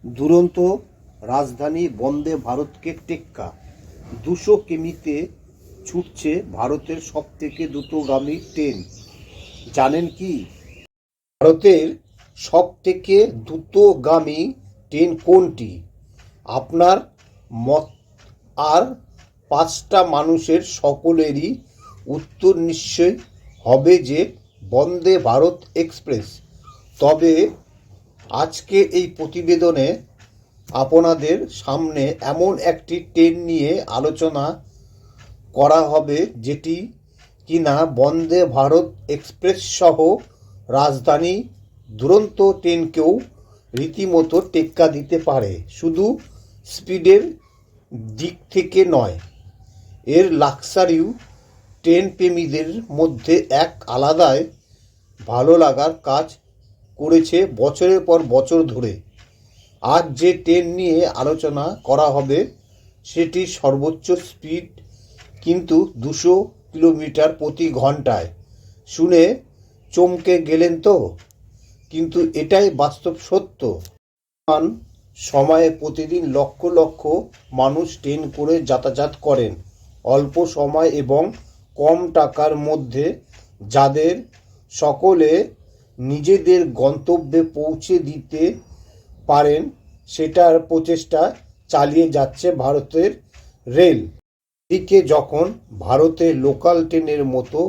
দুরন্ত রাজধানী বন্দে ভারতকে টেক্কা ২০০ কিমিতে ছুটছে ভারতের সবথেকে দ্রুতগামী ট্রেন। জানেন কি ভারতের সবথেকে দ্রুতগামী ট্রেন কোনটি? আপনার মত আর ৫টা মানুষের সকলেরই উত্তর নিশ্চয় হবে যে বন্দে ভারত এক্সপ্রেস। তবে আজকে এই প্রতিবেদনে আপনাদের সামনে এমন একটি ট্রেন নিয়ে আলোচনা করা হবে যেটি কিনা বন্দে ভারত এক্সপ্রেস সহ রাজধানী দুরন্ত ট্রেনকেও রীতিমতো টেক্কা দিতে পারে। শুধু স্পিডের দিক থেকে নয়, এর লাক্সারিও ট্রেন প্রেমীদের মধ্যে এক আলাদাই ভালো লাগার কাজ করেছে বছরের পর বছর ধরে। আজ যে ট্রেন নিয়ে আলোচনা করা হবে সেটি সর্বোচ্চ স্পিড কিন্তু ২০০ কিলোমিটার প্রতি ঘন্টায়। শুনে চমকে গেলেন তো? কিন্তু এটাই বাস্তব সত্য। বর্তমান সময়ে প্রতিদিন লক্ষ লক্ষ মানুষ ট্রেন করে যাতায়াত করেন অল্প সময় এবং কম টাকার মধ্যে, যাদের সকলে নিজেদের গন্তব্যে পৌঁছে দিতে পারেন সেটার প্রচেষ্টা চালিয়ে যাচ্ছে ভারতের রেল। এদিকে যখন ভারতে লোকাল ট্রেনের মতো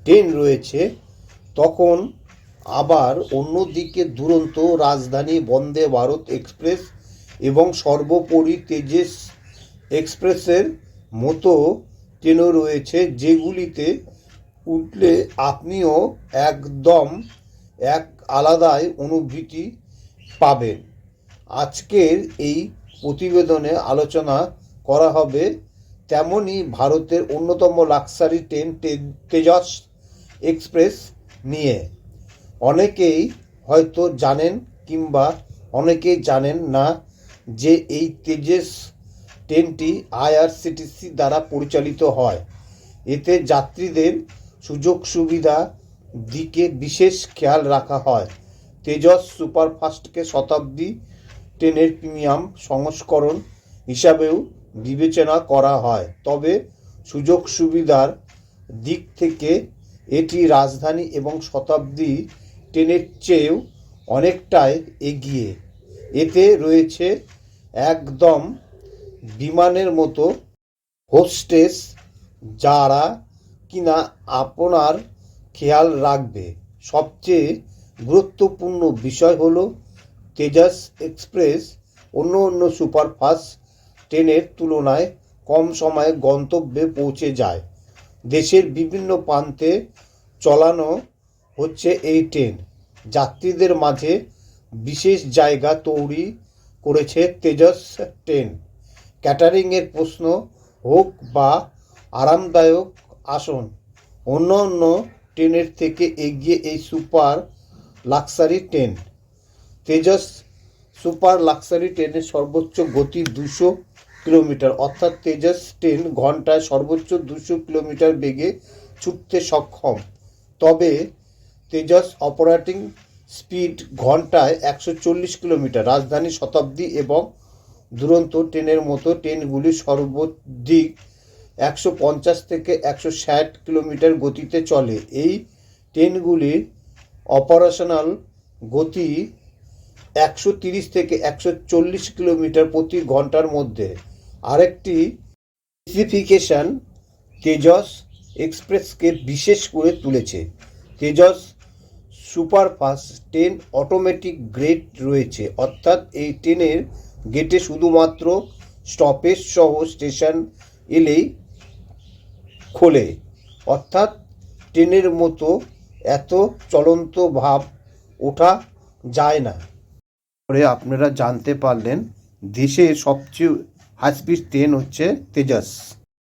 ট্রেন রয়েছে, তখন আবার অন্যদিকে দুরন্ত রাজধানী বন্দে ভারত এক্সপ্রেস এবং সর্বোপরি তেজস এক্সপ্রেসের মতো ট্রেনও রয়েছে, যেগুলিতে উঠলে আপনিও একদম এক আলাদাই অনুভূতি পাবেন। আজকের এই প্রতিবেদনে আলোচনা করা হবে তেমনই ভারতের অন্যতম লাক্সারি ট্রেন তেজস এক্সপ্রেস নিয়ে। অনেকেই হয়তো জানেন কিংবা অনেকেই জানেন না যে এই তেজস ট্রেনটি আইআরসিটিসি দ্বারা পরিচালিত হয়। এতে যাত্রীদের সুযোগ সুবিধা দিকে বিশেষ খেয়াল রাখা হয়। তেজস সুপারফাস্টকে শতাব্দী ট্রেনের প্রিমিয়াম সংস্করণ হিসাবেও বিবেচনা করা হয়। তবে সুযোগ সুবিধার দিক থেকে এটি রাজধানী এবং শতাব্দী ট্রেনের চেয়েও অনেকটাই এগিয়ে। এতে রয়েছে একদম বিমানের মতো হোস্টেস, যারা কিনা আপনার খেয়াল রাখবে। সবচেয়ে গুরুত্বপূর্ণ বিষয় হলো তেজস এক্সপ্রেস অন্য সুপারফাস্ট ট্রেনের তুলনায় কম সময়ে গন্তব্যে পৌঁছে যায়। দেশের বিভিন্ন প্রান্তে চালানো হচ্ছে এই ট্রেন। যাত্রীদের মাঝে বিশেষ জায়গা তৈরি করেছে তেজস ট্রেন। ক্যাটারিংয়ের প্রশ্ন হোক বা আরামদায়ক আসন, অন্য ট্রেনের থেকে এগিয়ে এই super luxury train. Tejas super luxury ট্রেনের সর্বোচ্চ গতি ২০০ কিলোমিটার, অর্থাৎ তেজস ট্রেন ঘন্টায় সর্বোচ্চ ২০০ কিলোমিটার বেগে ছুটতে সক্ষম। তবে তেজস অপারেটিং স্পিড ঘন্টায় ১৪০ কিলোমিটার। রাজধানী, শতাব্দী এবং দুরন্ত ট্রেনের মতো ট্রেনগুলি সর্বাধিক ১৫০ থেকে ১৬০ কিলোমিটার গতিতে চলে। এই ট্রেনগুলির অপারেশনাল গতি ১৩০ থেকে ১৪০ কিলোমিটার প্রতি ঘন্টার মধ্যে। আরেকটি স্পেসিফিকেশন তেজস এক্সপ্রেসকে বিশেষ করে তুলেছে। Tejas superfast train automatic gate রয়েছে, অর্থাৎ এই ট্রেনের গেটে শুধুমাত্র স্টপেজ সহ স্টেশন এলেই খোলে, অর্থাৎ ট্রেনের মতো এত চলন্ত ভাব ওঠা যায় না। পরে আপনারা জানতে পারলেন দেশের সবচেয়ে হাই স্পিড ট্রেন হচ্ছে তেজস।